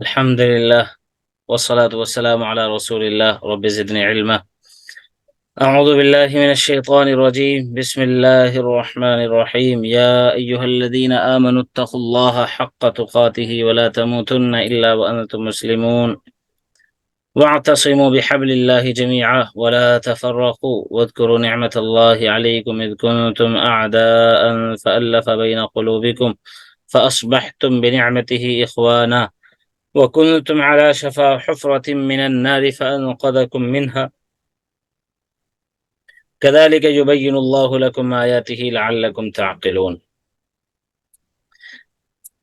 الحمد لله والصلاة والسلام على رسول الله رب زدني علما. أعوذ بالله من الشيطان الرجيم. بسم الله الرحمن الرحيم. يا أيها الذين آمنوا اتقوا الله حق تقاته ولا تموتن إلا وأنتم مسلمون واعتصموا بحبل الله جميعا ولا تفرقوا واذكروا نعمة الله عليكم إذ كنتم أعداء فألف بين قلوبكم فأصبحتم بنعمته إخوانا وكنتم على شفا حفرة من النار فأنقذكم منها كذلك يبين الله لكم آياته لعلكم تعقلون.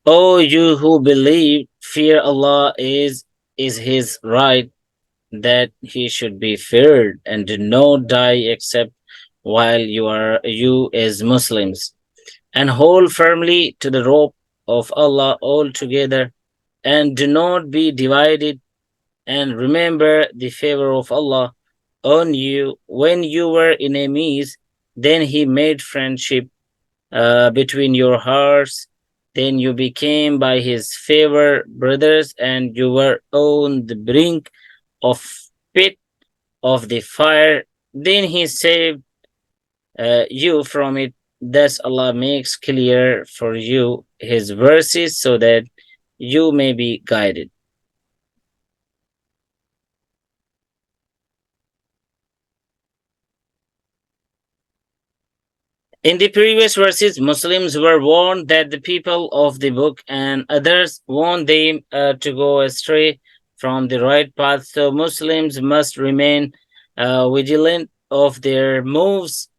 O you who believe, fear Allah is his right that he should be feared, and do not die except while you as Muslims, and hold firmly to the rope of Allah altogether, and do not be divided, and remember the favor of Allah on you when you were enemies. Then he made friendship between your hearts. Then you became by his favor brothers, and you were on the brink of pit of the fire. Then he saved you from it. Thus Allah makes clear for you his verses so that you may be guided. In the previous verses, Muslims were warned that the people of the book and others warned them to go astray from the right path. So Muslims must remain vigilant of their moves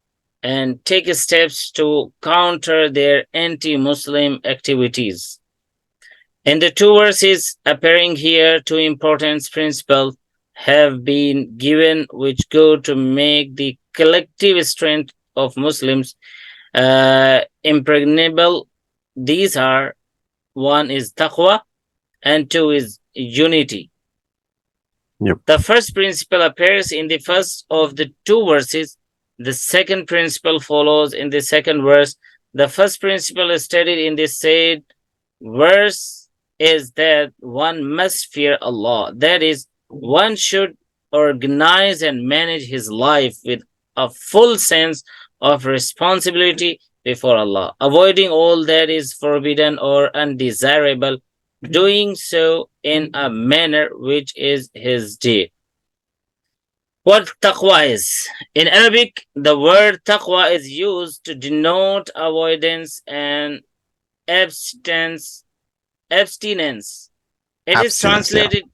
and take steps to counter their anti-Muslim activities. In the two verses appearing here, two important principles have been given which go to make the collective strength of Muslims impregnable. These are: one is taqwa and two is unity. Yep. The first principle appears in the first of the two verses. The second principle follows in the second verse. The first principle is stated in the said verse is that one must fear Allah. That is, one should organize and manage his life with a full sense of responsibility before Allah, avoiding all that is forbidden or undesirable, doing so in a manner which is his due. What taqwa is? In Arabic, the word taqwa is used to denote avoidance and abstinence. It is translated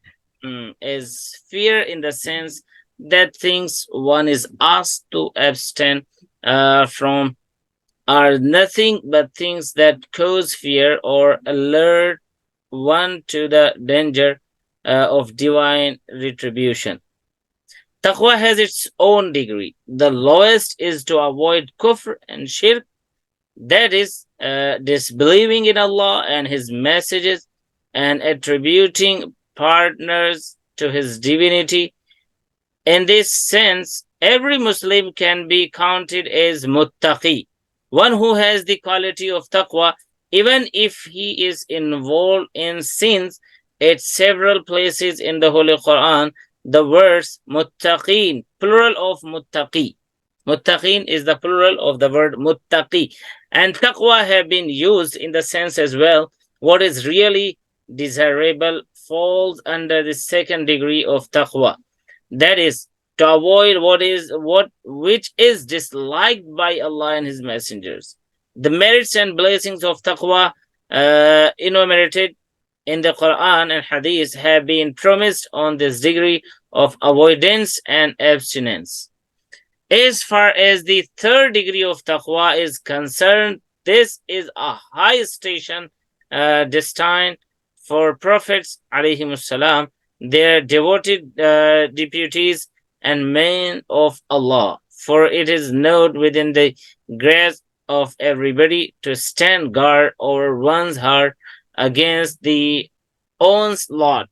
as fear in the sense that things one is asked to abstain from are nothing but things that cause fear or alert one to the danger of divine retribution. Taqwa has its own degree. The lowest is to avoid kufr and shirk, that is, disbelieving in Allah and His messages and attributing partners to His divinity. In this sense, every Muslim can be counted as muttaqi, one who has the quality of taqwa, even if he is involved in sins. At several places in the Holy Quran, the words muttaqin, plural of muttaqi. Muttaqin is the plural of the word muttaqi. And taqwa have been used in the sense as well. What is really desirable falls under the second degree of taqwa. That is, to avoid which is disliked by Allah and His messengers. The merits and blessings of taqwa enumerated in the Quran and Hadith have been promised on this degree of avoidance and abstinence. As far as the third degree of taqwa is concerned, this is a high station destined for prophets, Alaikum, their devoted deputies and men of Allah. For it is known within the grasp of everybody to stand guard over one's heart against the onslaught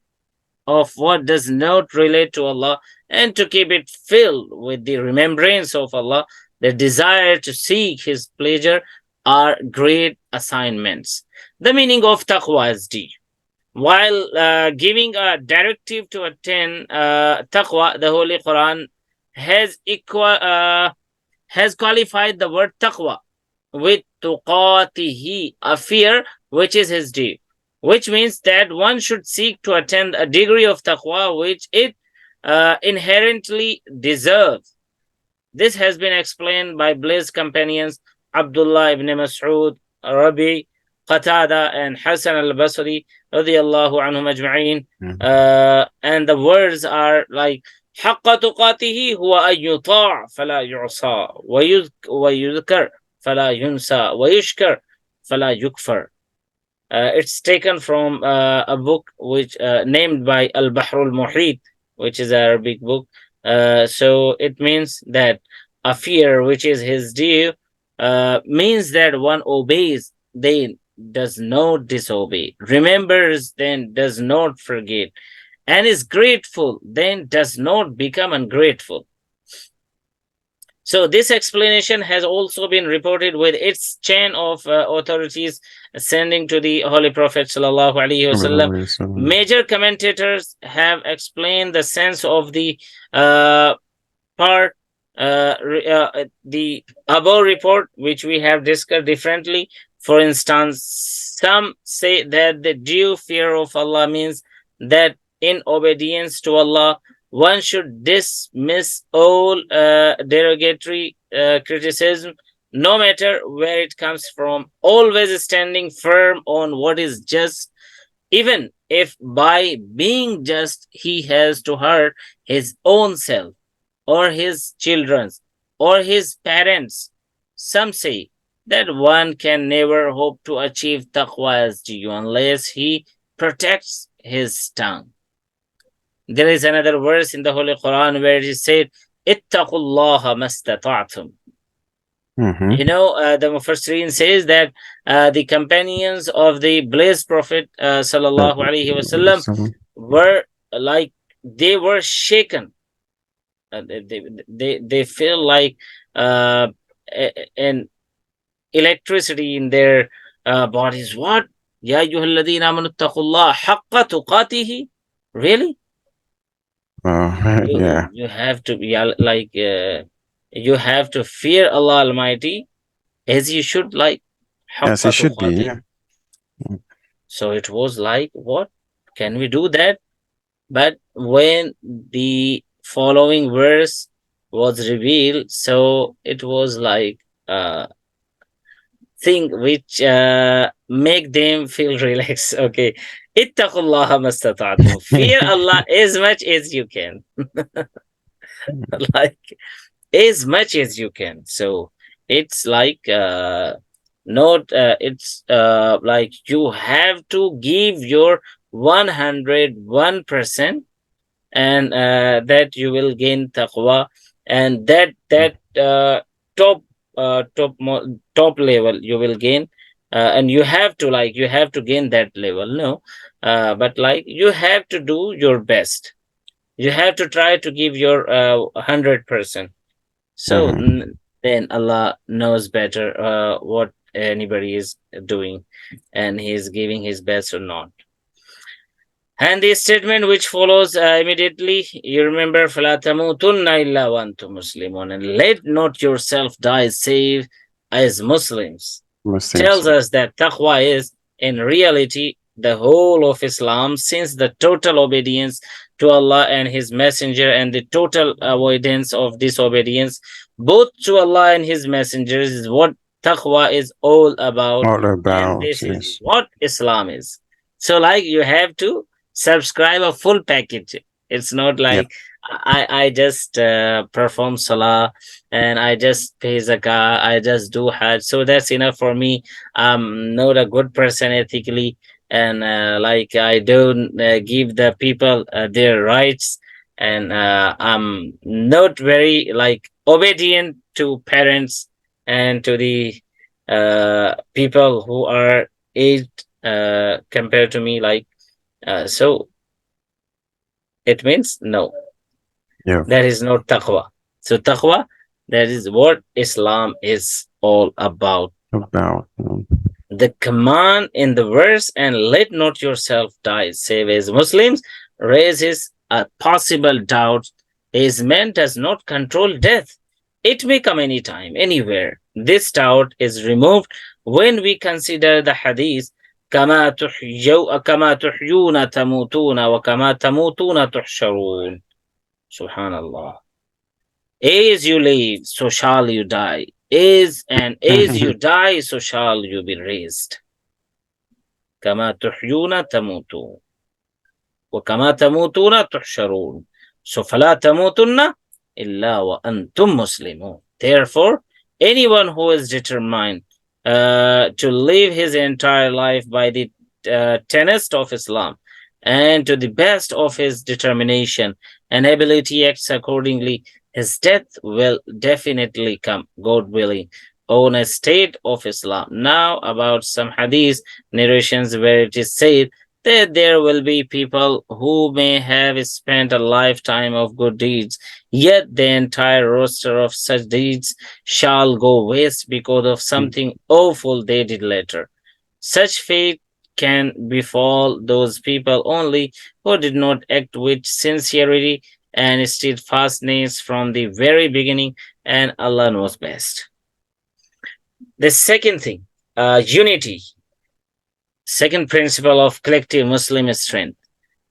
of what does not relate to Allah, and to keep it filled with the remembrance of Allah. The desire to seek His pleasure are great assignments. The meaning of taqwa is deep. While giving a directive to attain taqwa, the Holy Quran has qualified the word taqwa with tuqatihi, a fear which is his due, which means that one should seek to attain a degree of taqwa which it inherently deserves. This has been explained by blessed companions Abdullah ibn Mas'ud, Rabi, Qatada, and Hassan al-Basri, radiyallahu anhum ajma'in. And the words are like, حق تقاته هو أن يطاع فلا يعصى ويذكر فلا ينسى ويشكر فلا يكفر. It's taken from a book which named by Al-Bahr al-Muhit, which is an Arabic book. So it means that a fear which is his due means that one obeys, then does not disobey, remembers, then does not forget, and is grateful, then does not become ungrateful. So this explanation has also been reported with its chain of authorities ascending to the Holy Prophet sallallahu alaihi wasallam. Major commentators have explained the sense of the part, the above report, which we have discussed differently. For instance, some say that the due fear of Allah means that in obedience to Allah, one should dismiss all derogatory criticism, no matter where it comes from, always standing firm on what is just, even if by being just he has to hurt his own self, or his children's, or his parents. Some say that one can never hope to achieve taqwa as due unless he protects his tongue. There is another verse in the Holy Quran where it is said, ittaqullaha mastata'tum. You know, the Mufassirin says that the companions of the blessed Prophet sallallahu alaihi wasallam were like, they were shaken. They feel like an electricity in their bodies. What? Ya ayyuhalladhina amanu ittaqullaha haqqa tuqatihi? Really? You have to be like, you have to fear Allah Almighty as you should, like, as it should be. Yeah. So it was like, what? Can we do that? But when the following verse was revealed, so it was like thing which make them feel relaxed. Okay. Ittaqullaha mastata'tum. Fear Allah as much as you can. Like, as much as you can. So it's like not it's like you have to give your 101%, and that you will gain taqwa, and that top level you will gain, and you have to gain that level. No, but like, you have to do your best. You have to try to give your 100%. So then Allah knows better what anybody is doing, and he is giving his best or not. And the statement which follows immediately, you remember, فَلَا تَمُوتُنَّ إِلَّا وَأَنْتُمْ مُسْلِمُونَ, and let not yourself die save as Muslims. Tells us that taqwa is in reality the whole of Islam, since the total obedience to Allah and His Messenger and the total avoidance of disobedience both to Allah and His messengers is what taqwa is all about. And this is what Islam is. So like, you have to subscribe a full package. It's not like I just perform salah and I just pay zakah, I just do hajj, so that's enough for me. I'm not a good person ethically, and like, I don't give the people their rights, and I'm not very like obedient to parents and to the people who are aged compared to me, like, so it means no. That is not taqwa. So taqwa, that is what Islam is all about. The command in the verse, and let not yourself die, save as Muslims, raises a possible doubt. Is man does not control death. It may come anytime, anywhere. This doubt is removed when we consider the hadith كما تحيون تموتون وكما تموتون تحشرون. Subhanallah. As you live, so shall you die. As you die, so shall you be raised. كما تحيون تموتون وكما تموتون تحشرون. So فلا تموتن إلا وأنتم مسلمون. Therefore, anyone who is determined to live his entire life by the tenets of Islam and to the best of his determination and ability acts accordingly, his death will definitely come, God willing, on a state of Islam. Now about some hadith narrations where it is said that there will be people who may have spent a lifetime of good deeds, yet the entire roster of such deeds shall go waste because of something awful they did later. Such fate can befall those people only who did not act with sincerity and steadfastness from the very beginning, and Allah knows best. The second thing, unity. Second principle of collective Muslim strength.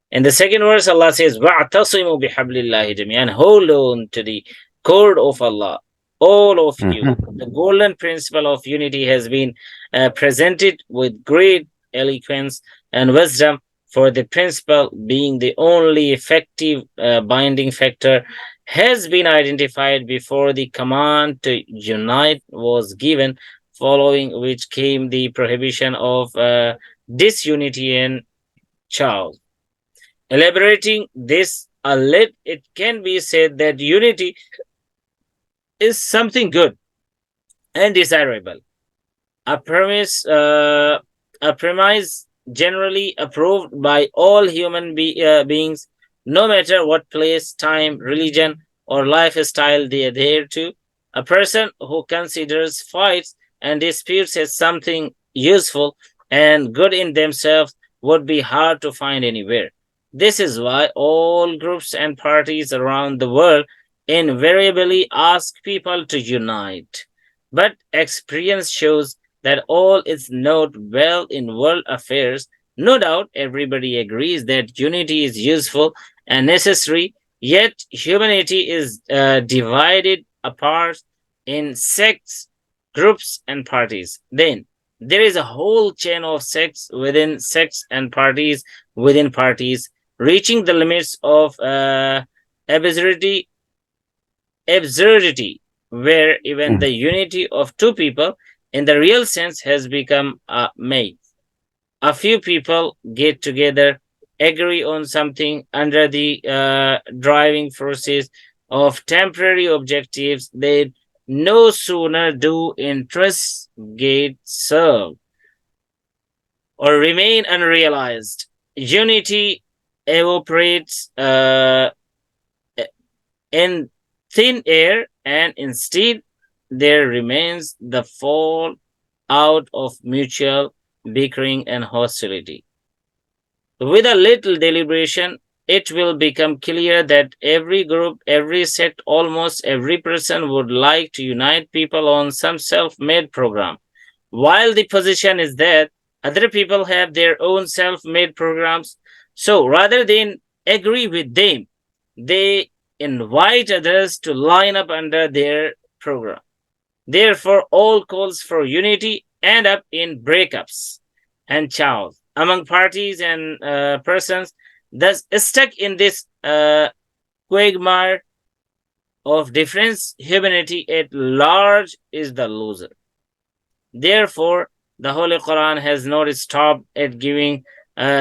In the second verse, Allah says, وَاعْتَصِمُوا بِحَبْلِ اللَّهِ جَمِيعًا. Hold on to the cord of Allah, all of you. The golden principle of unity has been presented with great eloquence and wisdom, for the principle being the only effective binding factor has been identified before the command to unite was given, following which came the prohibition of disunity and chaos. Elaborating this a little, it can be said that unity is something good and desirable, a premise generally approved by all human beings, no matter what place, time, religion, or lifestyle they adhere to. A person who considers fights and disputes as something useful and good in themselves would be hard to find anywhere. This is why all groups and parties around the world invariably ask people to unite. But experience shows that all is not well in world affairs. No doubt everybody agrees that unity is useful and necessary, yet humanity is divided apart in sects, groups, and parties. Then there is a whole chain of sects and parties within parties, reaching the limits of absurdity, where even the unity of two people in the real sense has become a myth. A few people get together, agree on something under the driving forces of temporary objectives they no sooner do interests get served or remain unrealized. Unity evaporates in thin air, and instead there remains the fall out of mutual bickering and hostility. With a little deliberation, it will become clear that every group, every sect, almost every person would like to unite people on some self-made program. While the position is that other people have their own self-made programs, so rather than agree with them, they invite others to line up under their program. Therefore, all calls for unity end up in breakups and chaos among parties and persons. Thus, stuck in this quagmire of difference, humanity at large is the loser. Therefore, the Holy Quran has not stopped at giving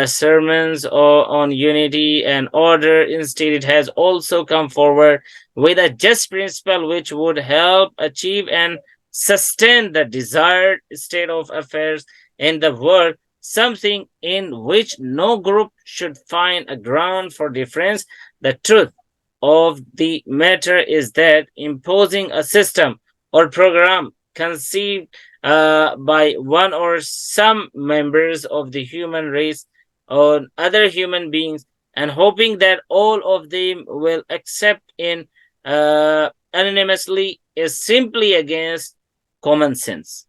sermons on unity and order. Instead, it has also come forward with a just principle which would help achieve and sustain the desired state of affairs in the world, something in which no group should find a ground for difference. The truth of the matter is that imposing a system or program conceived by one or some members of the human race or other human beings, and hoping that all of them will accept in anonymously, is simply against common sense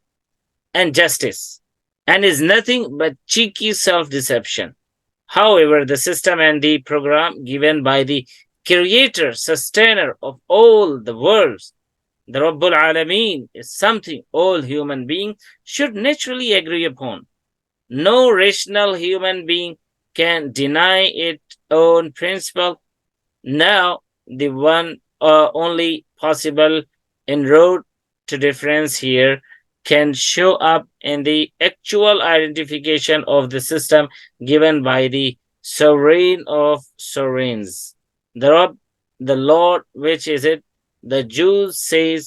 and justice, and is nothing but cheeky self-deception. However, the system and the program given by the creator, sustainer of all the worlds, the Rabbul Alameen, is something all human beings should naturally agree upon. No rational human being can deny it on principle. Now, the one only possible inroad to difference here can show up in the actual identification of the system given by the sovereign of sovereigns, the Rabb, the Lord, which is it? The Jews say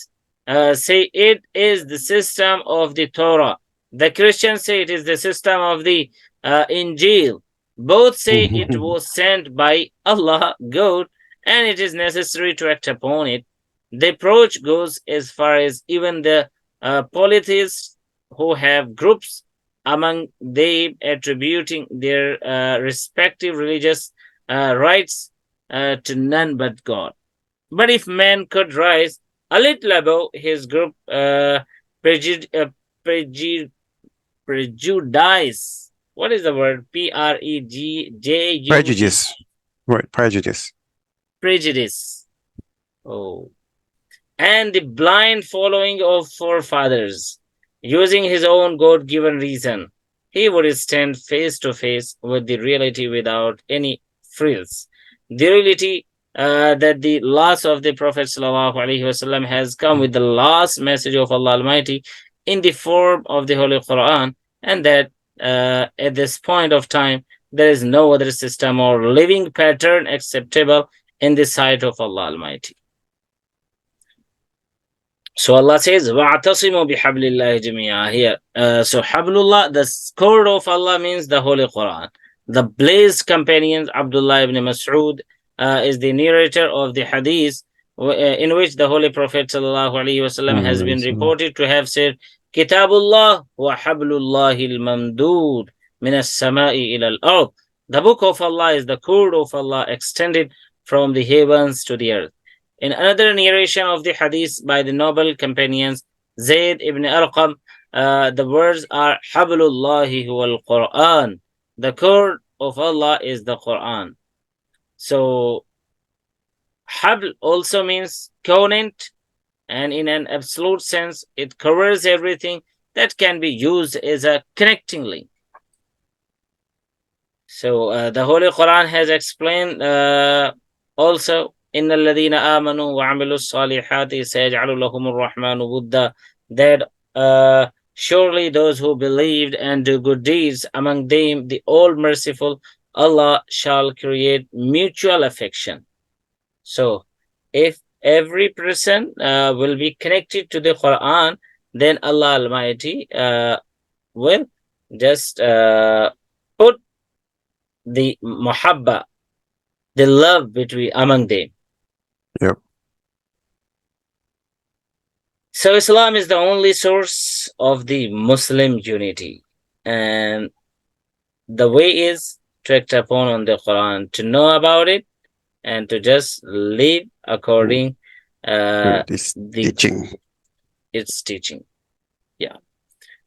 it is the system of the Torah. The Christians say it is the system of the Injil. Both say it was sent by Allah, God, and it is necessary to act upon it. The approach goes as far as even the polytheists, who have groups among them attributing their respective religious rights to none but God. But if man could rise a little above his group prejudice, what is the word? Prejudice. Prejudice. Right, prejudice. Prejudice. Oh. And the blind following of forefathers, using his own God-given reason, he would stand face to face with the reality without any frills. The reality that the last of the Prophet ﷺ has come with the last message of Allah Almighty in the form of the Holy Quran, and that at this point of time, there is no other system or living pattern acceptable in the sight of Allah Almighty. So Allah says, وَاعْتَصِمُوا بِحَبْلِ اللَّهِ جَمِيعًا here. So Hablullah, the cord of Allah, means the Holy Quran. The blessed companions, Abdullah ibn Mas'ud, is the narrator of the hadith in which the Holy Prophet ﷺ has been reported to have said, Kitabullah wa hablullahi al-mamdood min as-sama'i ila al-ard. The book of Allah is the cord of Allah extended from the heavens to the earth. In another narration of the hadith by the noble companions, Zayd ibn Arqam, the words are Hablullahi huwa al-Qur'an. The cord of Allah is the Quran. So, Habl also means covenant, and in an absolute sense, it covers everything that can be used as a connecting link. So, the Holy Quran has explained also, إِنَّ الَّذِينَ آمَنُوا وَعَمِلُوا الصَّالِحَاتِ سَيَجْعَلُ لَهُمُ الرَّحْمَنُ وُدًّا, that surely those who believed and do good deeds, among them the all-merciful Allah shall create mutual affection. So, if every person will be connected to the Quran, then Allah Almighty will just put the muhabba, the love between among them. Yep. So Islam is the only source of the Muslim unity, and the way is to act upon on the Quran, to know about it, and to just live according Its teaching. its teaching. Yeah.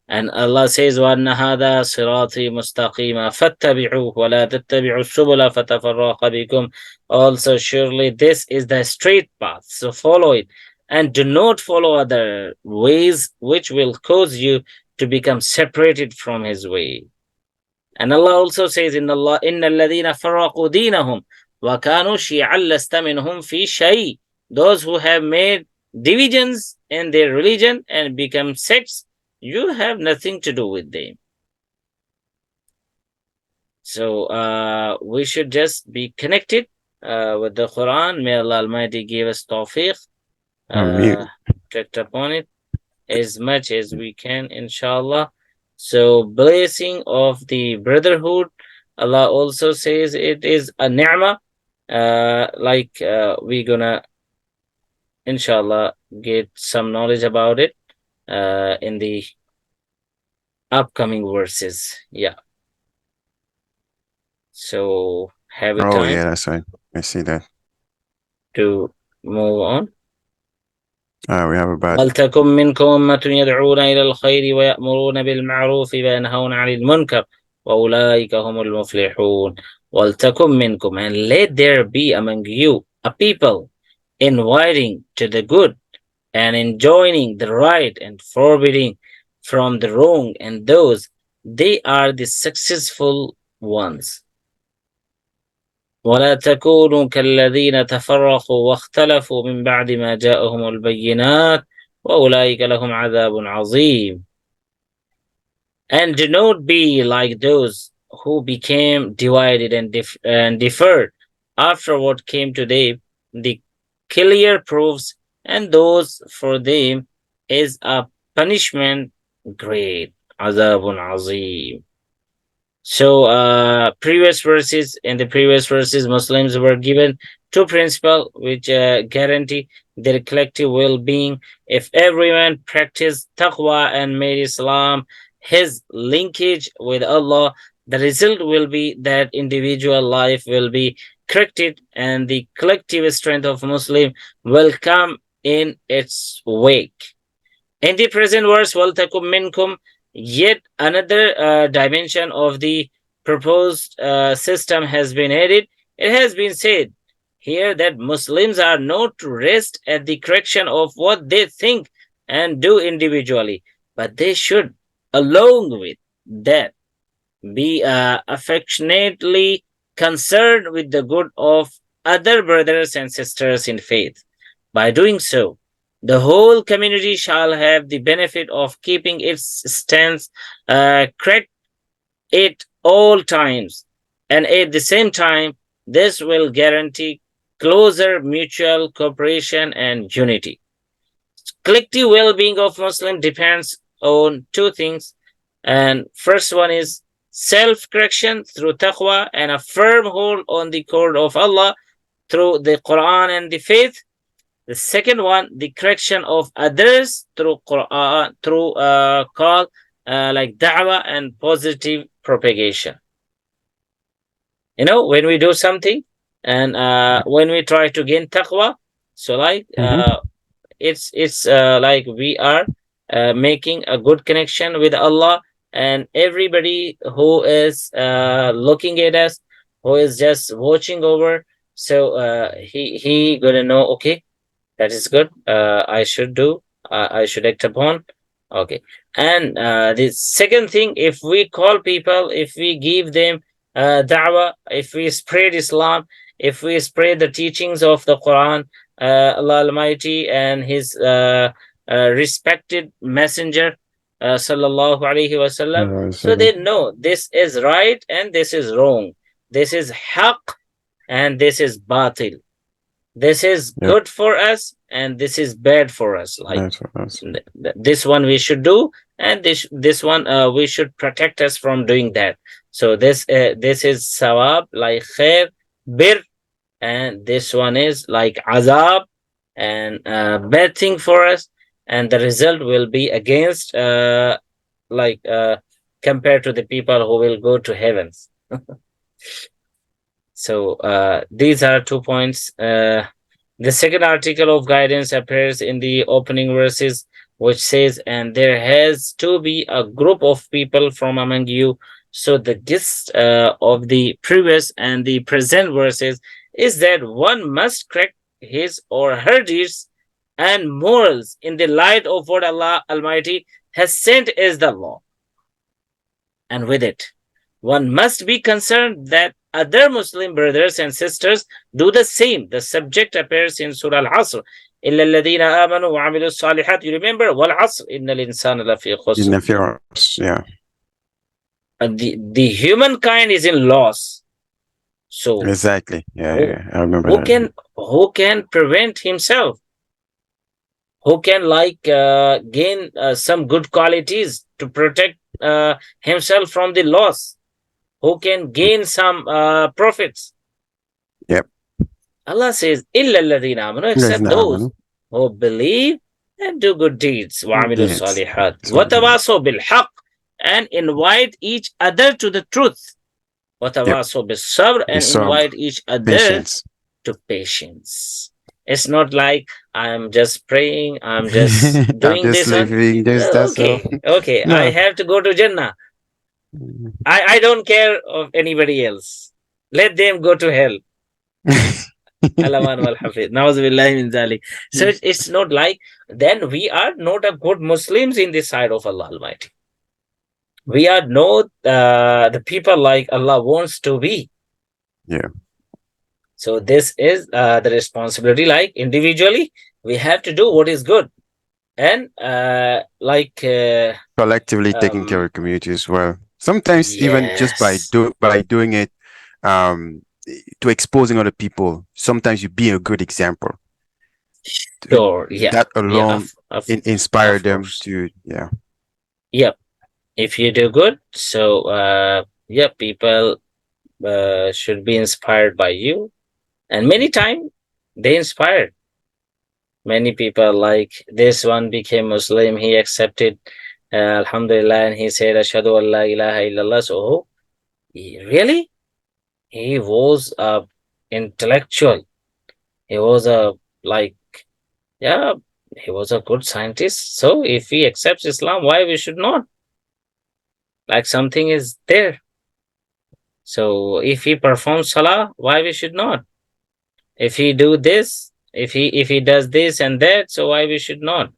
And Allah says, وَأَنَّ هَذَا صِرَاطِي مُسْتَقِيمًا فَاتَّبِعُوهُ وَلَا تَتَّبِعُوا السُّبُلَ فَتَفَرَّقَ بِكُمْ. Also, surely this is the straight path, so follow it, and do not follow other ways which will cause you to become separated from His way. And Allah also says, إِنَّ الَّذِينَ فَرَّقُوا دِينَهُمْ وَكَانُوا شِيَعًا لَّسْتَ مِنْهُمْ فِي شَيْءٍ. Those who have made divisions in their religion and become sects, you have nothing to do with them. So we should just be connected with the Quran. May Allah Almighty give us tawfiq to act upon it as much as we can, inshallah. So, blessing of the brotherhood, Allah also says it is a ni'mah. We're gonna, inshallah, get some knowledge about it in the upcoming verses. Yeah. So have we Oh, time yeah, that's right. I see that. to move on? We have about وَلْتَكُمْ مِنْكُمْ أُمَّةٌ يَدْعُونَ إِلَى الْخَيْرِ وَيَأْمُرُونَ بِالْمَعْرُوفِ وَيَنْهَوْنَ عَنِ الْمُنْكَرِ وَأُولَٰئِكَ هُمُ الْمُفْلِحُونَ. وَلْتَكُمْ مِنْكُمْ, and let there be among you a people inviting to the good and enjoining the right and forbidding from the wrong, and those, they are the successful ones. ولا تكونوا كالذين تفرقوا واختلفوا من بعد ما جاءهم البينات وأولئك لهم عذاب عظيم. And do not be like those who became divided and differed after what came to them the clear proofs, and those for them is a punishment great. Azabun azim. So in the previous verses, Muslims were given two principles which guarantee their collective well-being. If everyone practiced taqwa and made Islam his linkage with Allah, the result will be that individual life will be corrected and the collective strength of Muslim will come in its wake. In the present verse, وَلْتَكُمْ مِنْكُمْ, yet another dimension of the proposed system has been added. It has been said here that Muslims are not to rest at the correction of what they think and do individually, but they should, along with that, be affectionately concerned with the good of other brothers and sisters in faith. By doing so, the whole community shall have the benefit of keeping its stance correct at all times, and at the same time, this will guarantee closer mutual cooperation and unity. Collective well-being of Muslim depends on two things, and first one is self-correction through taqwa and a firm hold on the cord of Allah through the Quran and the faith. The second one, the correction of others through Quran, through call like da'wah and positive propagation. You know, when we do something and when we try to gain taqwa, so like it's like we are making a good connection with Allah, and everybody who is looking at us, who is just watching over, so he gonna know, okay, that is good. I should do. I should act upon. Okay. And the second thing, if we call people, if we give them da'wah, if we spread Islam, if we spread the teachings of the Quran, Allah Almighty and His respected Messenger, Sallallahu Alaihi Wasallam, so they know this is right and this is wrong. This is haqq and this is batil. This is good for us and this is bad for us. Like this one we should do, and this one we should protect us from doing that. So this is sawab, like khair, bir, and this one is like azab and bad thing for us, and the result will be against compared to the people who will go to heavens. So these are 2 points. The second article of guidance appears in the opening verses, which says, and there has to be a group of people from among you. So the gist of the previous and the present verses is that one must correct his or her deeds and morals in the light of what Allah Almighty has sent as the law. And with it, one must be concerned that other Muslim brothers and sisters do the same. The subject appears in Surah Al-Asr. إِلَّا الَّذِينَ آمَنُوا وَعَمِلُوا الصَّالِحَاتِ. You remember? وَالْعَصْرِ إِنَّ الْإِنسَانَ لَفِي خُسْرٍ. Yeah. The humankind is in loss. So exactly. Yeah. I remember that. Who can prevent himself? Who can gain some good qualities to protect himself from the loss? Who can gain some profits? Yep. Allah says, إِلَّا الَّذِينَ آمَنُوا, except those who believe and do good deeds. وَعَمِلُوا الصَّالِحَاتِ وَتَوَاصَوْا بِالْحَقِّ, and invite each other to the truth. وَتَوَاصَوْا بِالصَّبْرِ, and invite each other to patience. It's not like I'm just praying, I'm just doing this living, okay, no. I have to go to Jannah. I don't care of anybody else. Let them go to hell. So it's not like, then we are not a good Muslims in the sight of Allah Almighty. We are not the people like Allah wants to be. Yeah. So this is the responsibility, like individually, we have to do what is good. And collectively taking care of community as well. Sometimes even just by doing it, to exposing other people, sometimes you be a good example. Sure, yeah. That alone inspire them to, Yep. If you do good, so people should be inspired by you. And many times they inspired. Many people, like this one became Muslim, he accepted Alhamdulillah, and he said Ashhadu an la ilaha illallah. So really, he was a intellectual. He was he was a good scientist. So if he accepts Islam, why we should not? Like something is there. So if he performs Salah, why we should not? If he do this, if he does this and that, so why we should not?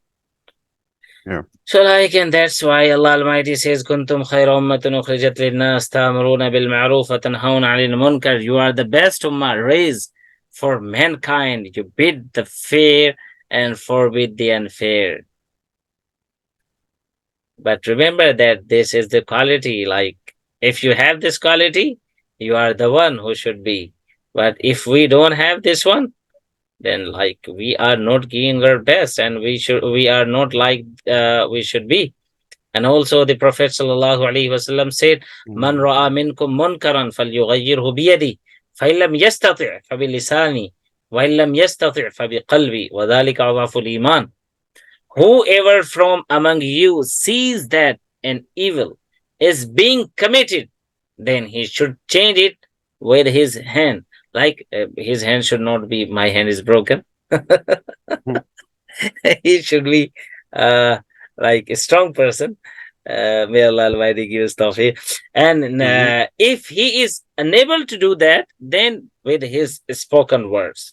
Yeah. So and that's why Allah Almighty says, Kuntum khayra ummatin ukhrijat lin-nas ta'muruna bil ma'ruf wa tanhauna 'anil munkar. You are the best ummah raised for mankind. You bid the fair and forbid the unfair. But remember that this is the quality. Like, if you have this quality, you are the one who should be. But if we don't have this one, then we are not giving our best, and we are not like we should be. And also the Prophet sallallahu alaihi wasallam said, Man ra'a minkum munkaran falyughayyirhu biyadi, fa in lam yastati' fa bi lisani, wa in lam yastati' fa bi qalbi, wa dhalika adhaful iman. Whoever from among you sees that an evil is being committed, then he should change it with his hand. His hand should not be, my hand is broken. He should be like a strong person. May Allah Almighty give us tawfiq. And if he is unable to do that, then with his spoken words,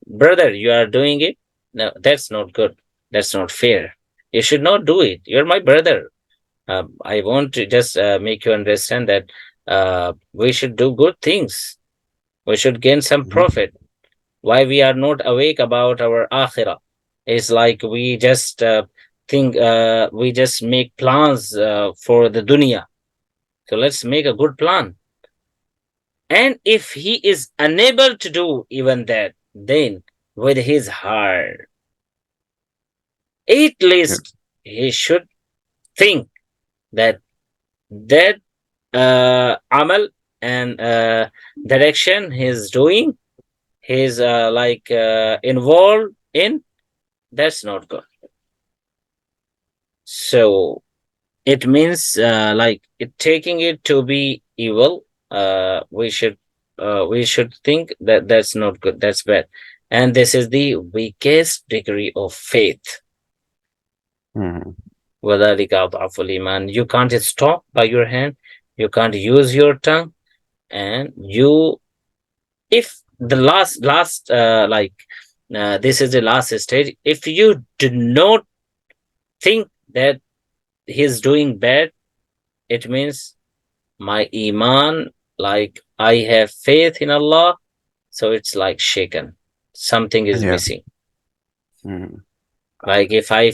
brother, you are doing it. No, that's not good. That's not fair. You should not do it. You're my brother. I want to just make you understand that we should do good things. We should gain some profit. Why we are not awake about our akhirah? It's like we just we just make plans for the dunya. So let's make a good plan. And if he is unable to do even that, then with his heart, at least he should think that amal and direction he's doing, he's involved in, that's not good. So it means taking it to be evil. We should think that that's not good, that's bad. And this is the weakest degree of faith. وَذَلِكَ أَضْعَفُ الْإِيمَانِ. You can't stop by your hand, you can't use your tongue, and if the last this is the last stage, if you do not think that he's doing bad, it means my iman, I have faith in Allah, so it's shaken, something is missing. If I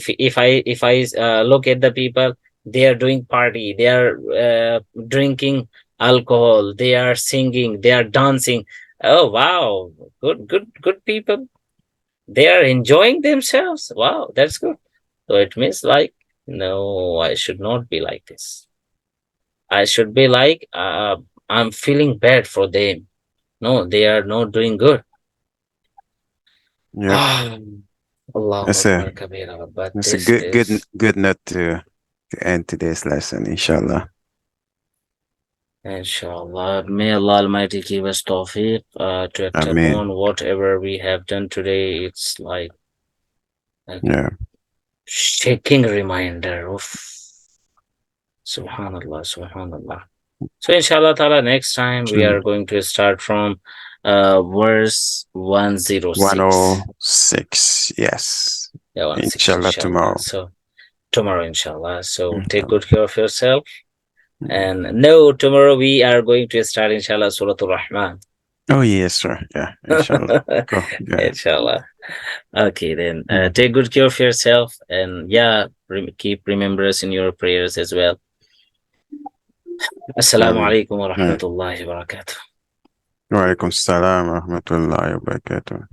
look at the people, they are doing party, they are drinking alcohol, they are singing, they are dancing. Oh wow, good people. They are enjoying themselves. Wow, that's good. So it means no, I should not be like this. I should be I'm feeling bad for them. No, they are not doing good. Yeah. Allah, That's a good note to to end today's lesson, inshallah. Inshallah. May Allah Almighty give us tawfiq to act Ameen. upon whatever we have done today. It's like a Yeah. shaking reminder of Subhanallah, Subhanallah. So inshallah ta'ala, next time we are going to start from verse 106. 106. Yes. Yeah, 106, Inshallah tomorrow. So tomorrow, inshallah. So take Inshallah. good care of yourself. And no, tomorrow we are going to start, inshallah, Surah Al-Rahman. Oh, yes, sir. Yeah, inshallah. Go. Yeah. Inshallah. Okay, then take good care of yourself. And yeah, keep remembrance in your prayers as well. Assalamu alaikum wa rahmatullahi wa barakatuh. Wa alaikum assalam wa rahmatullahi wa barakatuh.